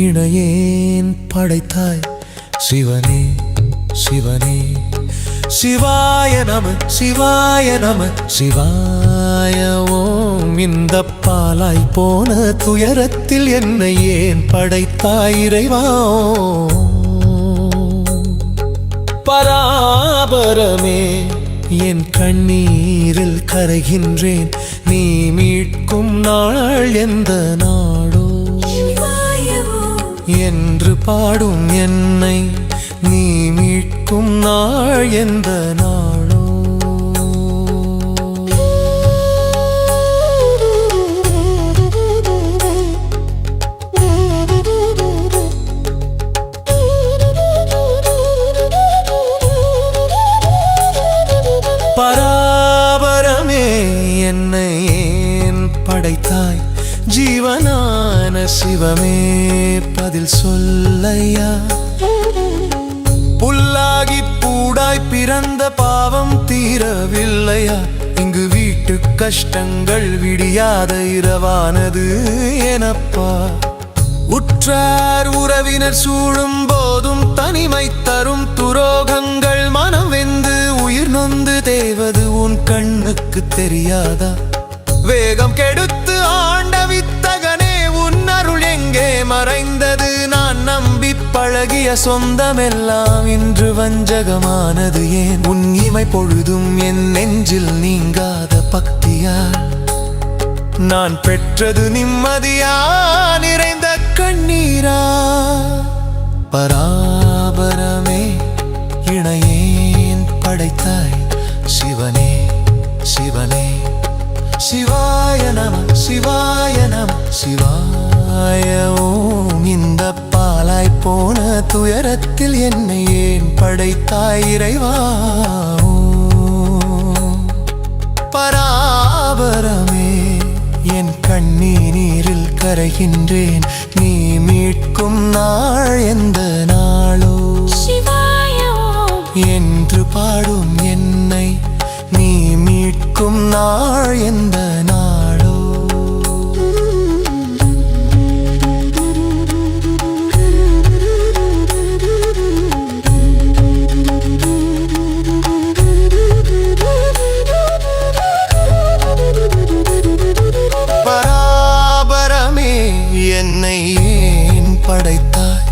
இணையேன் படைத்தாய் சிவனே சிவனே. சிவாய நம சிவாய நம சிவாய ஓம். இந்த பாலாய் போன துயரத்தில் என்னை ஏன் படைத்தாய் இறைவா? பராபரமே என் கண்ணீரில் கரைகின்றேன். நீ மீட்கும் நாள் எந்த நாடோ என்று பாடும் என்னை நீ மீட்கும் நாள் எந்த நாளோ? பராபரமே என்னை ஏன் படைத்தாய்? ஜீவனான சிவமே பதில் சொல்லையா. புல்லாகி பூடாய் பிறந்த பாவம் தீரவில்லையா? இங்கு வீட்டு கஷ்டங்கள் விடியாத இரவானது எனப்பா. உற்றார் உறவினர் சூழும் போதும் தனிமை தரும் துரோகங்கள் மனம் வெந்து உயிர் நொந்து தேவது உன் கண்ணுக்கு தெரியாதா? வேகம் கெடுத்து ஆண்ட வித்தகனே உன் அருள் எங்கே மறைந்தது? நான் நம்பி பழகிய சொந்தமெல்லாம் இன்று வஞ்சகமானது ஏன்? உன் இமை பொழுதும் என் நெஞ்சில் நீங்காத பக்தியால் நான் பெற்றது நிம்மதியா நிறைந்த கண்ணீரா? பராபரமே இணையேன் படைத்தாய் சிவனே சிவனே. சிவாய நம சிவாய நம சிவாய ஓம். இந்த பாலாய் போன துயரத்தில் என்னை ஏன் படைத்தாய் இறைவா? பராபரமே என் கண்ணீரில் கரைகின்றேன். நீ மீட்கும் நாள் எந்த நாளோ என்று பாடும் என்னை நீ மீட்கும் நாள் எந்த நாளோ? பராபரமே என்னை ஏன் படைத்தாய்?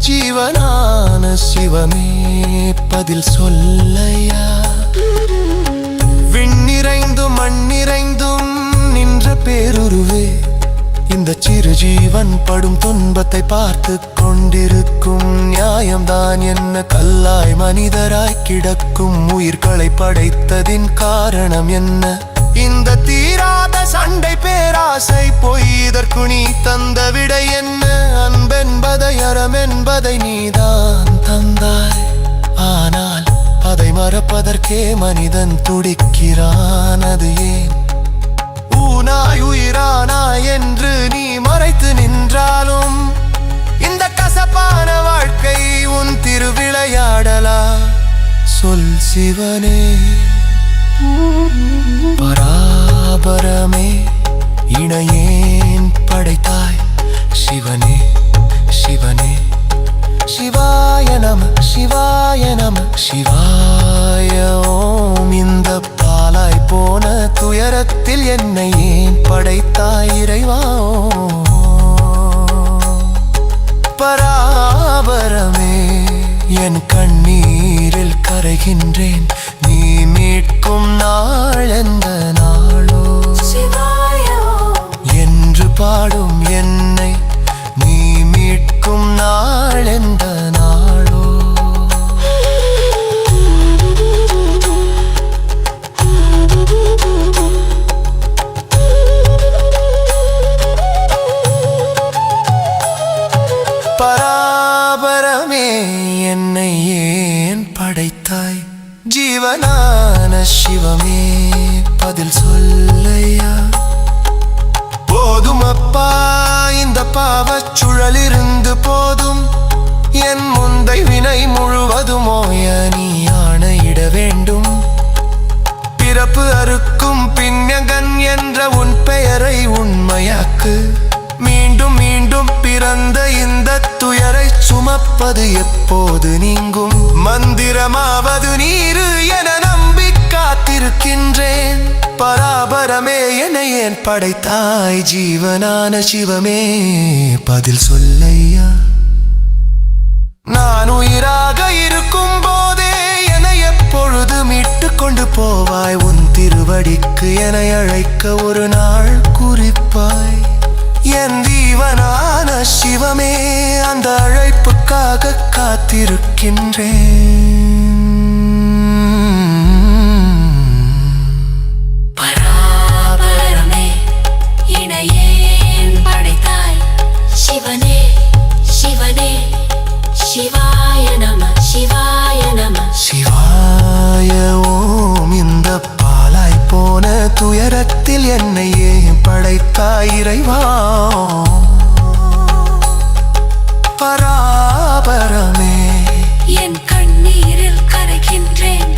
ஜீவனான சிவமே பதில் சொல்லையா. விண்ணிறைந்தும் மண்ணிறைந்தும் நின்ற பேருருவே, இந்த சிறு ஜீவன் படும் துன்பத்தை பார்த்து கொண்டிருக்கும் நியாயம்தான் என்ன? கல்லாய் மனிதராய் கிடக்கும் உயிர்களை படைத்ததின் காரணம் என்ன? இந்த தீராத சண்டை பேராசை பொய், இதற்கு நீ தந்த விடை என்ன? அன்பென்பதை அறம் என்பதை நீதான் தந்தாய். ஆனால் அதை மறப்பதற்கே மனிதன் துடிக்கிறான். அது ஏன்? ஊனாய் உயிரானாய் என்று நீ மறைத்து நின்றாலும் இந்த கசப்பான வாழ்க்கை உன் திருவிளையாடலா? சொல் சிவனே. பராபரமே இணையேன் படைத்தாய் சிவனே சிவனே. சிவாய நம சிவாய நம சிவாய ஓம். இந்த பாலாய் போன துயரத்தில் என்னை ஏன் படைத்தாய் இறைவா? பராபரமே என் கண்ணீரில் கரைகின்றேன். நீ மீட்கும் நாள் எந்த நாளோ என்று பாடும் என்னை நீ மீட்கும் நாள் எந்த நாளோ? பராபரமே என்னை ஏன் படைத்தாய்? ஜீவனான சிவமே பதில் சொல்லையா. போதும் அப்பா இந்த பாவச் சுழலிருந்து போதும். என் முந்தை வினை முழுவதும் ஓய நீ ஆணையிட வேண்டும். பிறப்பு அறுக்கும் பின்னகன் என்ற உன் பெயரை உண்மையாக்கு. மீண்டும் மீண்டும் பிறந்த இந்த துயரை சுமப்பது எப்போது நீங்கும்? மந்திரமாவது நீரு என நம்பி காத்திருக்கின்றேன். பராபரமே என்னை ஏன் படைத்தாய்? ஜீவனான சிவமே பதில் சொல்லையா. நான் உயிராக இருக்கும் போதே என்னை எப்பொழுது மீட்டு கொண்டு போவாய்? உன் திருவடிக்கு என்னை அழைக்க ஒரு நாள் குறிப்பாய். என் ஜீவனான சிவமே அந்த அழைப்புக்காக காத்திருக்கின்றேன். பராபரமே என்னை ஏன் படைத்தாய்? சிவனே சிவனே சிவாய நம சிவாய நம சிவாய ஓம். இந்த பாலாய் போன துயரத்தில் என்னை ஏன் படைத்தாய் இறைவா? பராபரமே என் கண்ணீரில் கரைகின்றேன்.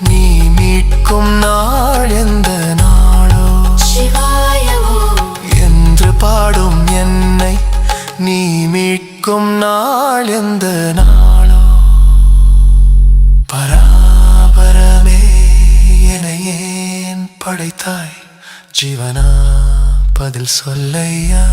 நீ மீட்கும் நாள் எந்த நாளோ? சிவாய ஓம் என்று பாடும் என்னை நீ மீட்கும் நாள் எந்த நாளோ? பராபரமே என்னை ஏன் படைத்தாய்? ஜீவனா பதில் சொல்லையா.